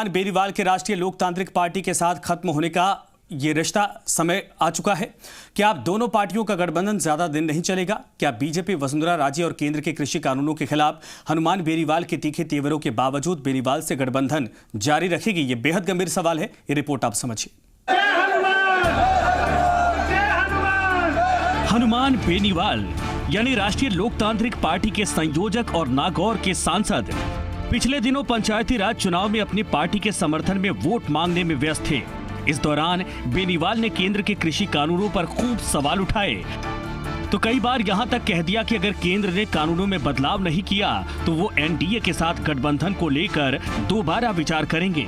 बेनीवाल के राष्ट्रीय लोकतांत्रिक पार्टी के साथ खत्म होने का ये रिश्ता समय आ चुका है। क्या अब दोनों पार्टियों का गठबंधन ज्यादा दिन नहीं चलेगा? क्या बीजेपी वसुंधरा राजे और केंद्र के कृषि कानूनों के खिलाफ हनुमान बेनीवाल के तीखे तेवरों के बावजूद बेनीवाल से गठबंधन जारी रखेगी? ये बेहद गंभीर सवाल है। ये रिपोर्ट आप समझिए। हनुमान बेनीवाल यानी राष्ट्रीय लोकतांत्रिक पार्टी के संयोजक और नागौर के सांसद पिछले दिनों पंचायती राज चुनाव में अपनी पार्टी के समर्थन में वोट मांगने में व्यस्त थे। इस दौरान बेनीवाल ने केंद्र के कृषि कानूनों पर खूब सवाल उठाए, तो कई बार यहां तक कह दिया कि अगर केंद्र ने कानूनों में बदलाव नहीं किया तो वो एनडीए के साथ गठबंधन को लेकर दोबारा विचार करेंगे।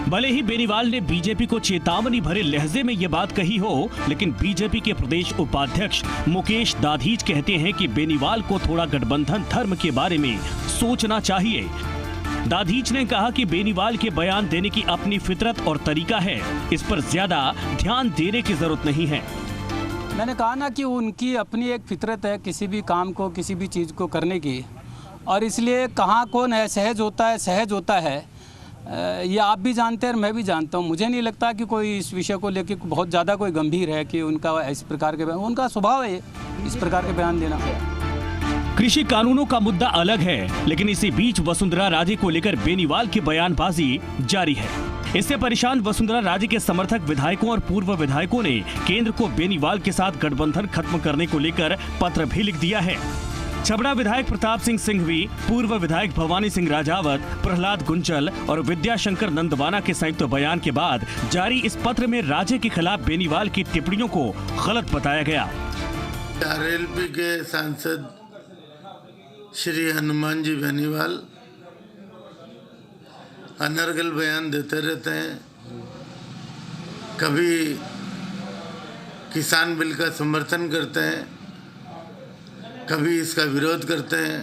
भले ही बेनीवाल ने बीजेपी को चेतावनी भरे लहजे में ये बात कही हो, लेकिन बीजेपी के प्रदेश उपाध्यक्ष मुकेश दाधीच कहते हैं कि बेनीवाल को थोड़ा गठबंधन धर्म के बारे में सोचना चाहिए। दाधीच ने कहा कि बेनीवाल के बयान देने की अपनी फितरत और तरीका है, इस पर ज्यादा ध्यान देने की जरूरत नहीं है। मैंने कहा ना कि उनकी अपनी एक फितरत है किसी भी काम को, किसी भी चीज़ को करने की, और इसलिए कहाँ कौन है सहज होता है ये आप भी जानते हैं और मैं भी जानता हूँ। मुझे नहीं लगता कि कोई इस विषय को लेकर बहुत ज़्यादा कोई गंभीर है कि उनका इस प्रकार के बयान, उनका स्वभाव है इस प्रकार के बयान देना। कृषि कानूनों का मुद्दा अलग है, लेकिन इसी बीच वसुंधरा राजे को लेकर बेनीवाल की बयानबाजी जारी है। इससे परेशान वसुंधरा राजे के समर्थक विधायकों और पूर्व विधायकों ने केंद्र को बेनीवाल के साथ गठबंधन खत्म करने को लेकर पत्र भी लिख दिया है। छबड़ा विधायक प्रताप सिंह सिंघवी, पूर्व विधायक भवानी सिंह राजावत, प्रहलाद गुंजल और विद्याशंकर नंदवाना के संयुक्त बयान के बाद जारी इस पत्र में राजे के खिलाफ बेनीवाल की टिप्पणियों को गलत बताया गया। आरएलपी के सांसद श्री हनुमान जी बेनीवाल अनर्गल बयान देते रहते हैं। कभी किसान बिल का समर्थन करते हैं, कभी इसका विरोध करते हैं।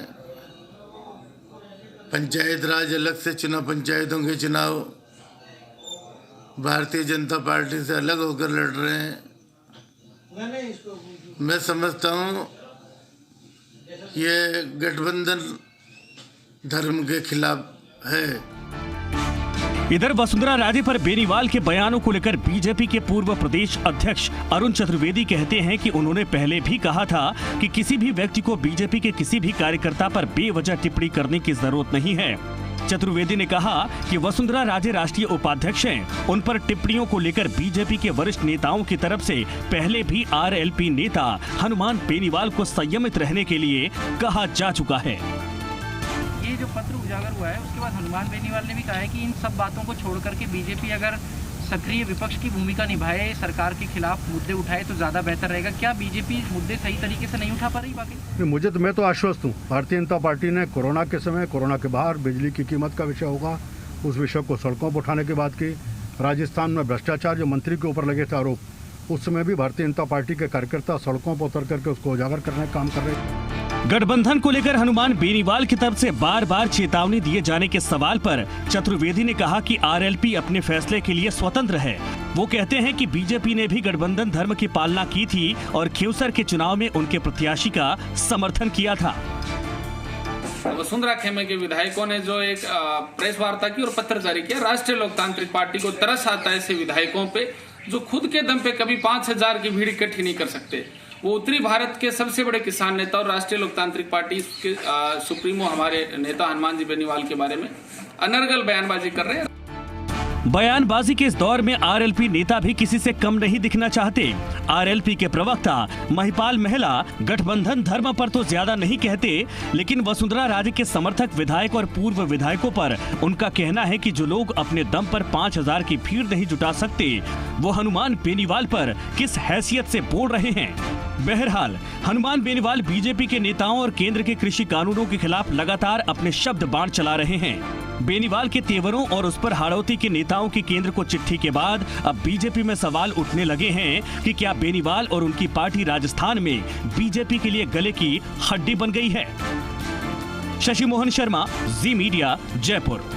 पंचायत राज अलग से चुनाव, पंचायतों के चुनाव भारतीय जनता पार्टी से अलग होकर लड़ रहे हैं। मैं समझता हूँ ये गठबंधन धर्म के खिलाफ है। इधर वसुंधरा राजे पर बेनीवाल के बयानों को लेकर बीजेपी के पूर्व प्रदेश अध्यक्ष अरुण चतुर्वेदी कहते हैं कि उन्होंने पहले भी कहा था कि किसी भी व्यक्ति को बीजेपी के किसी भी कार्यकर्ता पर बेवजह टिप्पणी करने की जरूरत नहीं है। चतुर्वेदी ने कहा कि वसुंधरा राजे राष्ट्रीय उपाध्यक्ष हैं, उन पर टिप्पणियों को लेकर बीजेपी के वरिष्ठ नेताओं की तरफ से पहले भी आरएलपी नेता हनुमान बेनीवाल को संयमित रहने के लिए कहा जा चुका है। ये जो पत्र उजागर हुआ है उसके बाद हनुमान बेनीवाल ने भी कहा है कि इन सब बातों को छोड़ करके बीजेपी अगर सक्रिय विपक्ष की भूमिका निभाए, सरकार के खिलाफ मुद्दे उठाए तो ज़्यादा बेहतर रहेगा। क्या बीजेपी मुद्दे सही तरीके से नहीं उठा पा रही? बाकी मैं तो आश्वस्त हूँ। भारतीय जनता पार्टी ने कोरोना के समय, कोरोना के बाहर बिजली की कीमत का विषय होगा, उस विषय को सड़कों पर उठाने की बात की। राजस्थान में भ्रष्टाचार जो मंत्री के ऊपर लगे थे आरोप, उस समय भी भारतीय जनता पार्टी के कार्यकर्ता सड़कों पर उतर करके उसको उजागर करने का काम कर रहे थे। गठबंधन को लेकर हनुमान बेनीवाल की तरफ से बार बार चेतावनी दिए जाने के सवाल पर चतुर्वेदी ने कहा कि आरएलपी अपने फैसले के लिए स्वतंत्र है। वो कहते हैं कि बीजेपी ने भी गठबंधन धर्म की पालना की थी और खिवसर के चुनाव में उनके प्रत्याशी का समर्थन किया था। वसुंधरा खेमे के विधायकों ने जो एक प्रेस वार्ता की और पत्र जारी किया, राष्ट्रीय लोकतांत्रिक पार्टी को तरस आता है ऐसे विधायकों पे जो खुद के दम पे कभी 5000 की भीड़ इकट्ठी नहीं कर सकते। वो उत्तरी भारत के सबसे बड़े किसान नेता और राष्ट्रीय लोकतांत्रिक पार्टी के सुप्रीमो हमारे नेता हनुमान जी बेनीवाल के बारे में अनर्गल बयानबाजी कर रहे हैं। बयानबाजी के इस दौर में आरएलपी नेता भी किसी से कम नहीं दिखना चाहते। आरएलपी के प्रवक्ता महिपाल महला गठबंधन धर्म पर तो ज्यादा नहीं कहते, लेकिन वसुंधरा राजे के समर्थक विधायक और पूर्व विधायकों पर उनका कहना है कि जो लोग अपने दम पर 5000 की भीड़ नहीं जुटा सकते, वो हनुमान बेनीवाल पर किस हैसियत से बोल रहे हैं। बहरहाल हनुमान बेनीवाल बीजेपी के नेताओं और केंद्र के कृषि कानूनों के खिलाफ लगातार अपने शब्द बाण चला रहे हैं। बेनीवाल के तेवरों और उस पर हाड़ौती के नेताओं की केंद्र को चिट्ठी के बाद अब बीजेपी में सवाल उठने लगे हैं कि क्या बेनीवाल और उनकी पार्टी राजस्थान में बीजेपी के लिए गले की हड्डी बन गई है। शशि मोहन शर्मा, जी मीडिया, जयपुर।